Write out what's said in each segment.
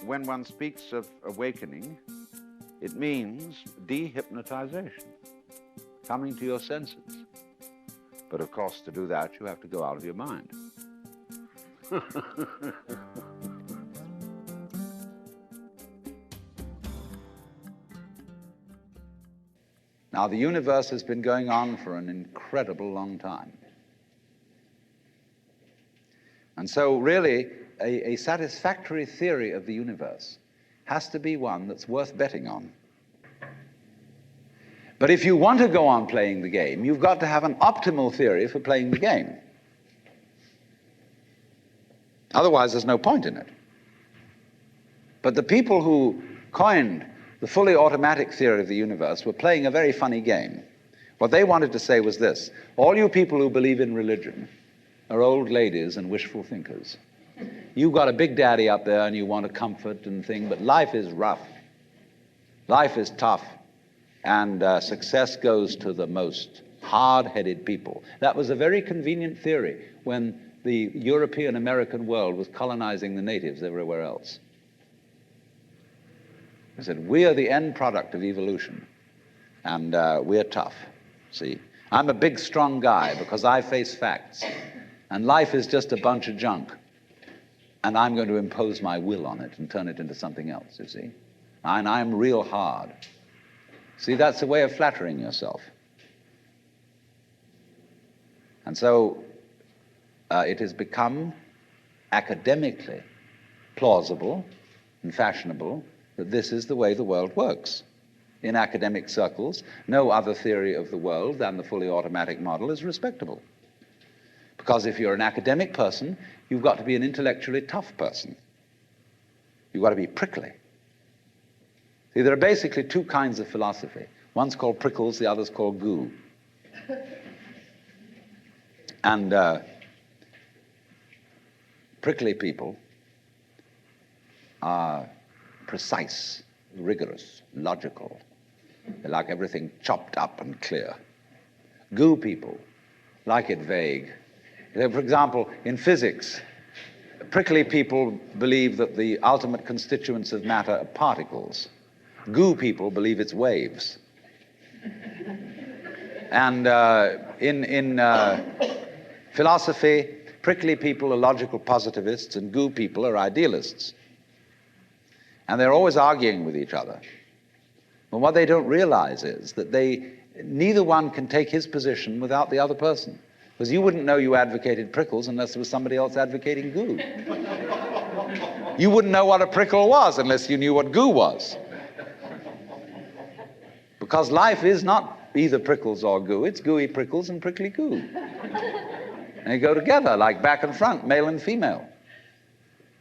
when one speaks of awakening, it means dehypnotization, coming to your senses. But of course, to do that, you have to go out of your mind. Now, the universe has been going on for an incredible long time. And so really, a satisfactory theory of the universe has to be one that's worth betting on. But if you want to go on playing the game, you've got to have an optimal theory for playing the game. Otherwise, there's no point in it. But the people who coined the fully automatic theory of the universe were playing a very funny game. What they wanted to say was this: all you people who believe in religion are old ladies and wishful thinkers. You've got a big daddy up there and you want a comfort and thing, but life is rough. Life is tough. And success goes to the most hard-headed people. That was a very convenient theory when the European American world was colonizing the natives everywhere else. They said, we are the end product of evolution, and we're tough, see. I'm a big, strong guy because I face facts, and life is just a bunch of junk, and I'm going to impose my will on it and turn it into something else, you see. And I'm real hard. See, that's a way of flattering yourself. And so it has become academically plausible and fashionable that this is the way the world works. In academic circles, no other theory of the world than the fully automatic model is respectable. Because if you're an academic person, you've got to be an intellectually tough person. You've got to be prickly. See, there are basically two kinds of philosophy. One's called Prickles, the other's called goo. And prickly people are precise, rigorous, logical. They like everything chopped up and clear. Goo people like it vague. For example, in physics, prickly people believe that the ultimate constituents of matter are particles. Goo people believe it's waves. And in philosophy, prickly people are logical positivists and goo people are idealists. And they're always arguing with each other. But what they don't realize is that neither one can take his position without the other person. Because you wouldn't know you advocated Prickles unless there was somebody else advocating goo. You wouldn't know what a prickle was unless you knew what goo was. Because life is not either prickles or goo, it's gooey prickles and prickly goo. And they go together like back and front, male and female.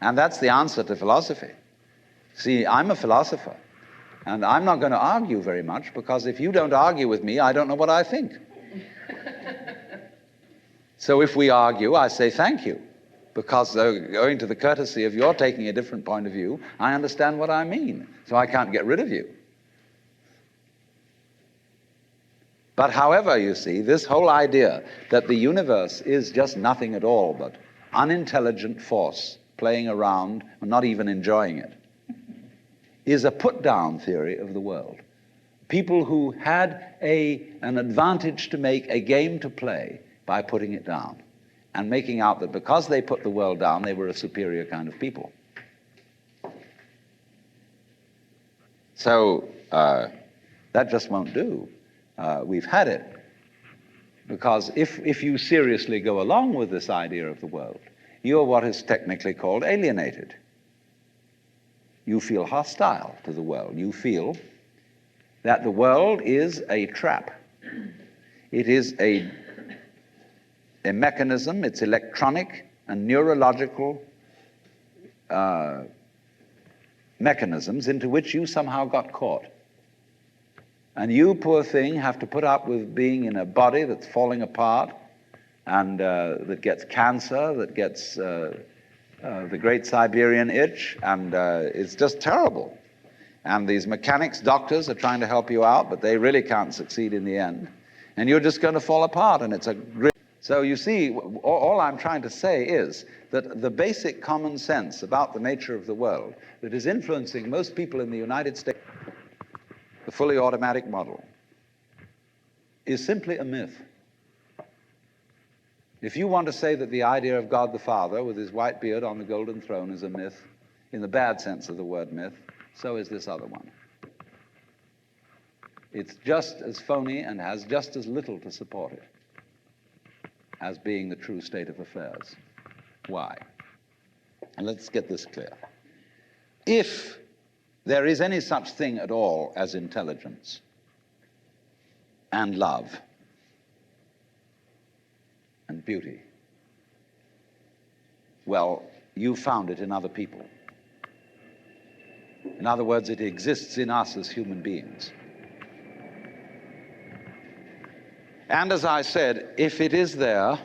And that's the answer to philosophy. See, I'm a philosopher, and I'm not going to argue very much, because if you don't argue with me, I don't know what I think. So if we argue, I say thank you, because owing to the courtesy of your taking a different point of view, I understand what I mean, so I can't get rid of you. But however, you see, this whole idea that the universe is just nothing at all but unintelligent force playing around and not even enjoying it is a put-down theory of the world. People who had an advantage to make, a game to play, by putting it down and making out that because they put the world down, they were a superior kind of people. So that just won't do. We've had it. Because if you seriously go along with this idea of the world, you're what is technically called alienated. You feel hostile to the world. You feel that the world is a trap. It is a mechanism, it's electronic and neurological mechanisms into which you somehow got caught. And you, poor thing, have to put up with being in a body that's falling apart and that gets cancer, that gets the great Siberian itch, and it's just terrible. And these mechanics, doctors are trying to help you out, but they really can't succeed in the end. And you're just going to fall apart, and it's a great... So you see, all I'm trying to say is that the basic common sense about the nature of the world that is influencing most people in the United States, the fully automatic model, is simply a myth. If you want to say that the idea of God the Father with his white beard on the golden throne is a myth, in the bad sense of the word myth, so is this other one. It's just as phony and has just as little to support it as being the true state of affairs. Why? And let's get this clear. If there is any such thing at all as intelligence and love and beauty, well, you found it in other people. In other words, it exists in us as human beings. And as I said, if it is there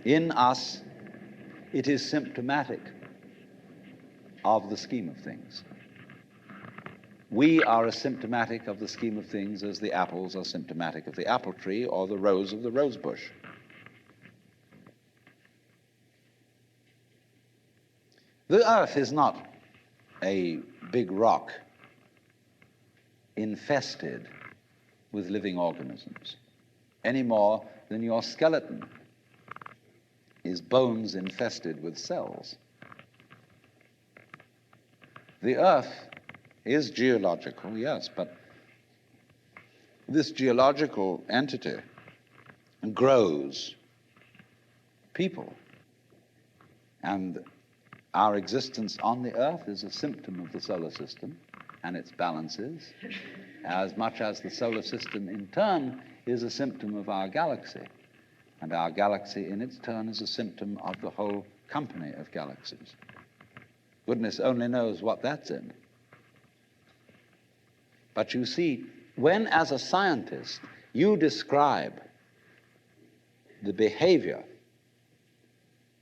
in us, it is symptomatic of the scheme of things. We are as symptomatic of the scheme of things as the apples are symptomatic of the apple tree or the rose of the rose bush. The earth is not a big rock infested with living organisms, any more than your skeleton is bones infested with cells. The earth is geological, yes, but this geological entity grows people. And our existence on the earth is a symptom of the solar system and its balances, as much as the solar system in turn is a symptom of our galaxy. And our galaxy in its turn is a symptom of the whole company of galaxies. Goodness only knows what that's in. But you see, when as a scientist you describe the behavior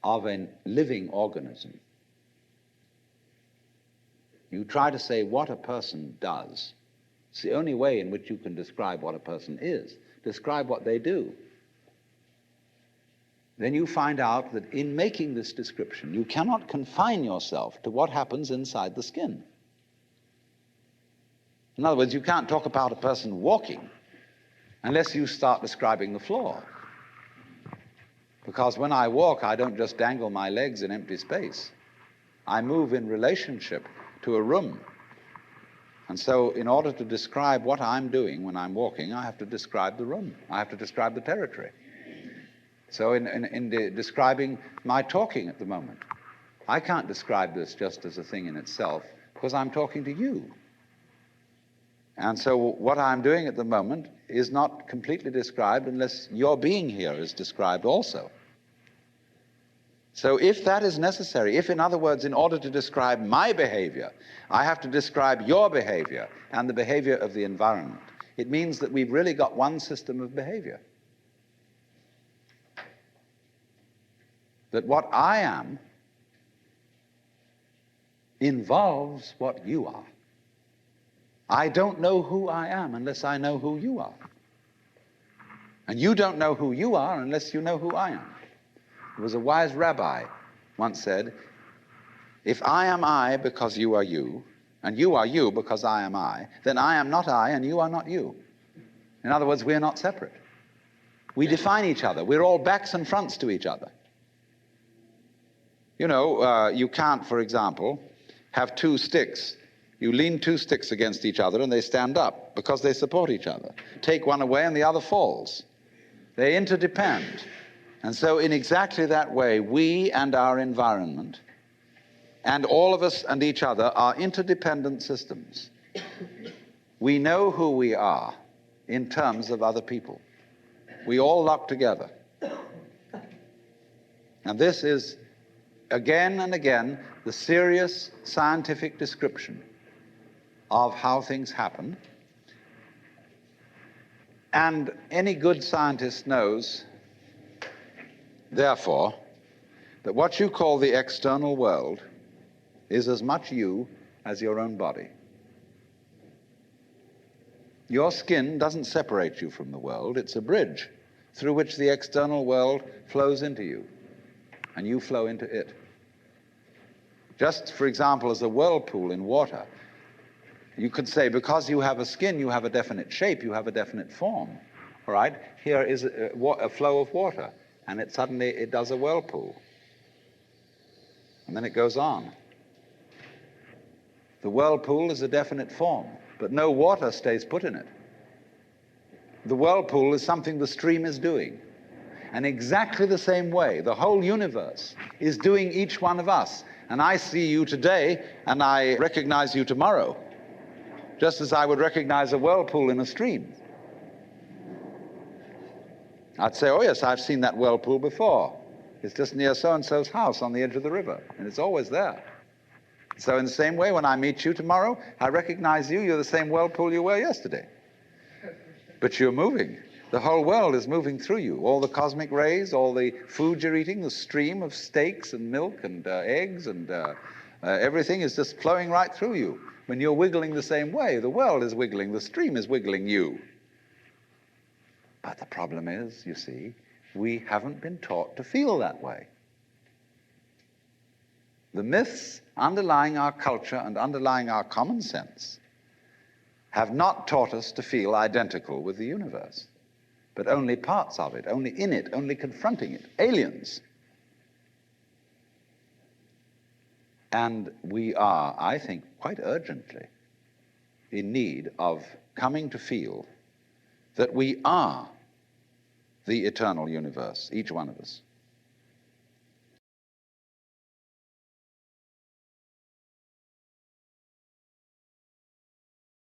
of a living organism, you try to say what a person does. It's the only way in which you can describe what a person is. Describe what they do. Then you find out that in making this description, you cannot confine yourself to what happens inside the skin. In other words, you can't talk about a person walking unless you start describing the floor. Because when I walk, I don't just dangle my legs in empty space. I move in relationship to a room. And so in order to describe what I'm doing when I'm walking, I have to describe the room. I have to describe the territory. So in describing my talking at the moment, I can't describe this just as a thing in itself because I'm talking to you. And so what I'm doing at the moment is not completely described unless your being here is described also. So if that is necessary, if in other words, in order to describe my behavior, I have to describe your behavior and the behavior of the environment, it means that we've really got one system of behavior. That what I am involves what you are. I don't know who I am unless I know who you are. And you don't know who you are unless you know who I am. There was a wise rabbi once said, if I am I because you are you, and you are you because I am I, then I am not I and you are not you. In other words, we're not separate. We define each other. We're all backs and fronts to each other. You know, you can't, for example, have two sticks. You lean two sticks against each other and they stand up because they support each other. Take one away and the other falls. They interdepend. And so in exactly that way, we and our environment and all of us and each other are interdependent systems. We know who we are in terms of other people. We all lock together. And this is again and again the serious scientific description of how things happen. And any good scientist knows, therefore, that what you call the external world is as much you as your own body. Your skin doesn't separate you from the world, it's a bridge. through which the external world flows into you, and you flow into it. Just, for example, as a whirlpool in water, you could say, because you have a skin, you have a definite shape, you have a definite form. All right? Here is a flow of water, and it suddenly does a whirlpool. And then it goes on. The whirlpool is a definite form, but no water stays put in it. The whirlpool is something the stream is doing. And exactly the same way, the whole universe is doing each one of us. And I see you today, and I recognize you tomorrow, just as I would recognize a whirlpool in a stream. I'd say, oh yes, I've seen that whirlpool before. It's just near so-and-so's house on the edge of the river, and it's always there. So in the same way, when I meet you tomorrow, I recognize you, you're the same whirlpool you were yesterday. But you're moving. The whole world is moving through you. All the cosmic rays, all the food you're eating, the stream of steaks and milk and eggs and everything is just flowing right through you. When you're wiggling the same way, the world is wiggling, the stream is wiggling you. But the problem is, you see, we haven't been taught to feel that way. The myths underlying our culture and underlying our common sense have not taught us to feel identical with the universe, but only parts of it, only in it, only confronting it, aliens. And we are, I think, quite urgently in need of coming to feel that we are the eternal universe, each one of us.